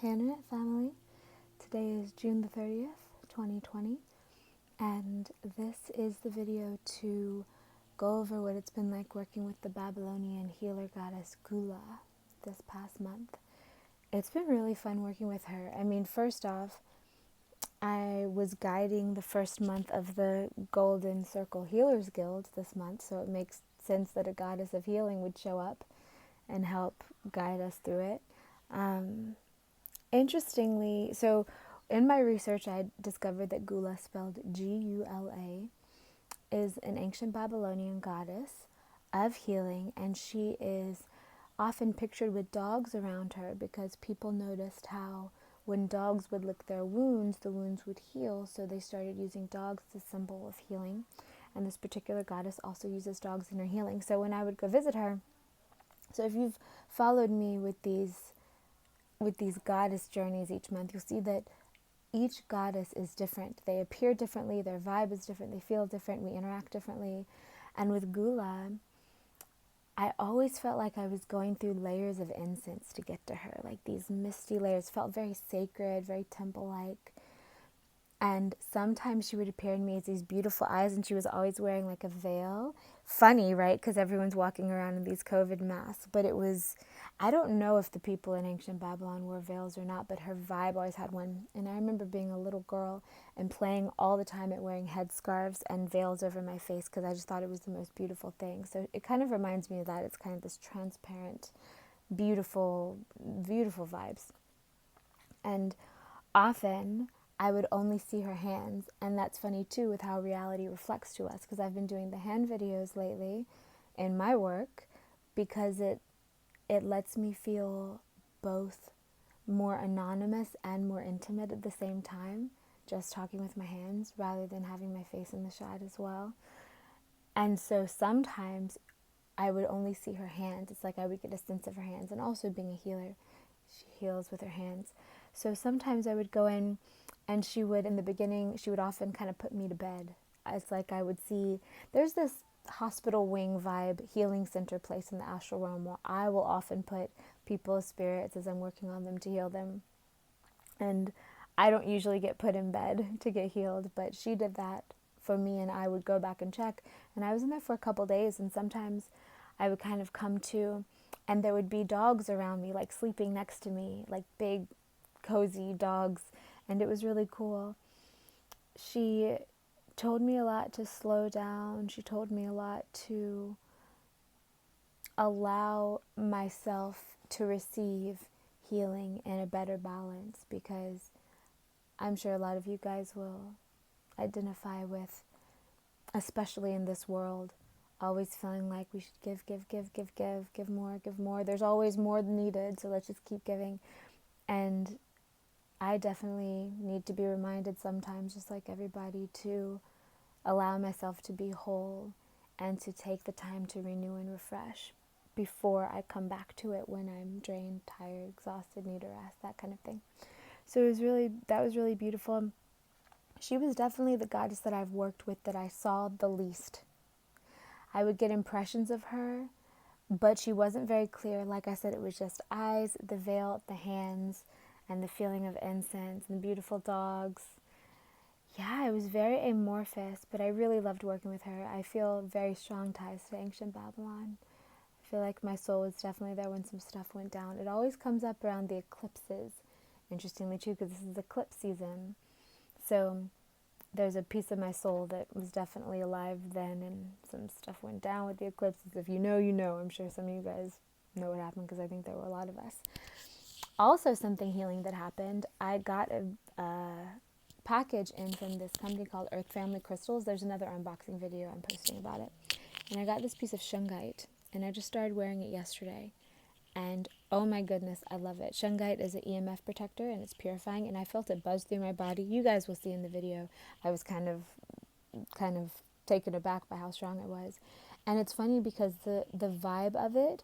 Hannah family. Today is June the 30th, 2020, and this is the video to go over what it's been like working with the Babylonian healer goddess Gula this past month. It's been really fun working with her. I mean, first off, I was guiding the first month of the Golden Circle Healers Guild this month, so it makes sense that a goddess of healing would show up and help guide us through it. Interestingly, so in my research, I discovered that Gula, spelled Gula, is an ancient Babylonian goddess of healing, and she is often pictured with dogs around her because people noticed how when dogs would lick their wounds, the wounds would heal, so they started using dogs as a symbol of healing. And this particular goddess also uses dogs in her healing. So when I would go visit her, so if you've followed me with these goddess journeys each month, you'll see that each goddess is different. They appear differently, their vibe is different, they feel different, we interact differently. And with Gula, I always felt like I was going through layers of incense to get to her. Like these misty layers felt very sacred, very temple-like. And sometimes she would appear in me as these beautiful eyes, and she was always wearing like a veil. Funny, right? Because everyone's walking around in these COVID masks. But it was, I don't know if the people in ancient Babylon wore veils or not, but her vibe always had one. And I remember being a little girl and playing all the time at wearing headscarves and veils over my face because I just thought it was the most beautiful thing. So it kind of reminds me of that. It's kind of this transparent, beautiful, beautiful vibes. And often I would only see her hands, and that's funny too with how reality reflects to us, because I've been doing the hand videos lately in my work because it lets me feel both more anonymous and more intimate at the same time, just talking with my hands rather than having my face in the shot as well. And so sometimes I would only see her hands. It's like I would get a sense of her hands, and also being a healer, she heals with her hands. So sometimes I would go in, and she would, in the beginning, she would often kind of put me to bed. It's like I would see, there's this hospital wing vibe healing center place in the astral realm where I will often put people as spirits as I'm working on them to heal them. And I don't usually get put in bed to get healed, but she did that for me, and I would go back and check. And I was in there for a couple days, and sometimes I would kind of come to, and there would be dogs around me, like sleeping next to me, like big, cozy dogs. And it was really cool. She told me a lot to slow down. She told me a lot to allow myself to receive healing in a better balance, because I'm sure a lot of you guys will identify with, especially in this world, always feeling like we should give more. There's always more needed, so let's just keep giving. And I definitely need to be reminded sometimes, just like everybody, to allow myself to be whole and to take the time to renew and refresh before I come back to it when I'm drained, tired, exhausted, need a rest, that kind of thing. So that was really beautiful. She was definitely the goddess that I've worked with that I saw the least. I would get impressions of her, but she wasn't very clear. Like I said, it was just eyes, the veil, the hands, and the feeling of incense and the beautiful dogs. Yeah, it was very amorphous, but I really loved working with her. I feel very strong ties to ancient Babylon. I feel like my soul was definitely there when some stuff went down. It always comes up around the eclipses, interestingly too, because this is eclipse season. So there's a piece of my soul that was definitely alive then, and some stuff went down with the eclipses. If you know, you know. I'm sure some of you guys know what happened, because I think there were a lot of us. Also, something healing that happened, I got a package in from this company called Earth Family Crystals. There's another unboxing video I'm posting about it. And I got this piece of shungite, and I just started wearing it yesterday. And oh my goodness, I love it. Shungite is an EMF protector, and it's purifying, and I felt it buzz through my body. You guys will see in the video. I was kind of taken aback by how strong it was. And it's funny because the vibe of it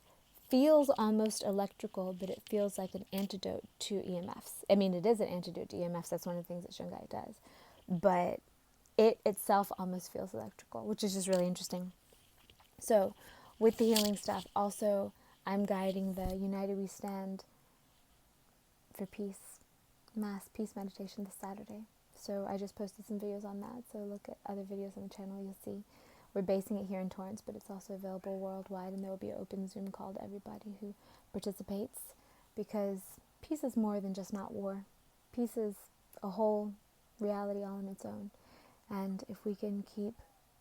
feels almost electrical, but it feels like an antidote to EMFs. I mean, it is an antidote to EMFs. That's one of the things that shungite does. But it itself almost feels electrical, which is just really interesting. So with the healing stuff, also, I'm guiding the United We Stand for peace, mass peace meditation this Saturday. So I just posted some videos on that. So look at other videos on the channel, you'll see. We're basing it here in Torrance, but it's also available worldwide, and there will be an open Zoom call to everybody who participates, because peace is more than just not war. Peace is a whole reality all on its own. And if we can keep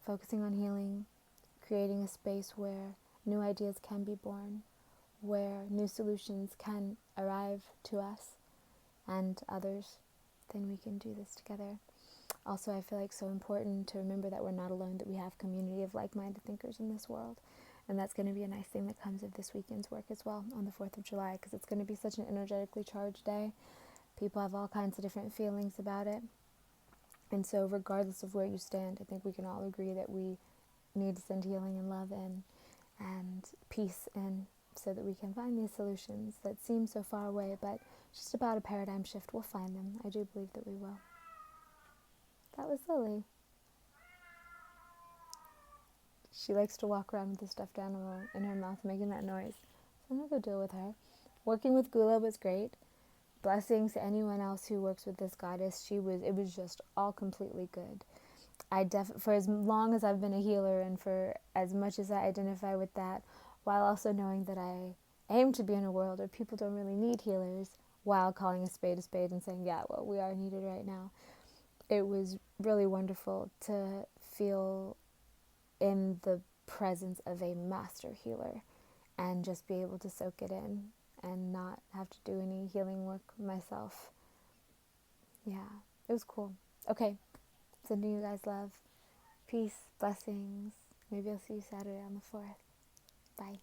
focusing on healing, creating a space where new ideas can be born, where new solutions can arrive to us and others, then we can do this together. Also, I feel like so important to remember that we're not alone, that we have community of like-minded thinkers in this world. And that's going to be a nice thing that comes of this weekend's work as well on the 4th of July, because it's going to be such an energetically charged day. People have all kinds of different feelings about it. And so regardless of where you stand, I think we can all agree that we need to send healing and love in and peace in, so that we can find these solutions that seem so far away, but just about a paradigm shift. We'll find them. I do believe that we will. That was Lily. She likes to walk around with the stuffed animal in her mouth making that noise. So I'm going to go deal with her. Working with Gula was great. Blessings to anyone else who works with this goddess. It was just all completely good. For as long as I've been a healer, and for as much as I identify with that, while also knowing that I aim to be in a world where people don't really need healers, while calling a spade and saying, yeah, well, we are needed right now. It was really wonderful to feel in the presence of a master healer and just be able to soak it in and not have to do any healing work myself. Yeah, it was cool. Okay, sending you guys love, peace, blessings. Maybe I'll see you Saturday on the 4th. Bye.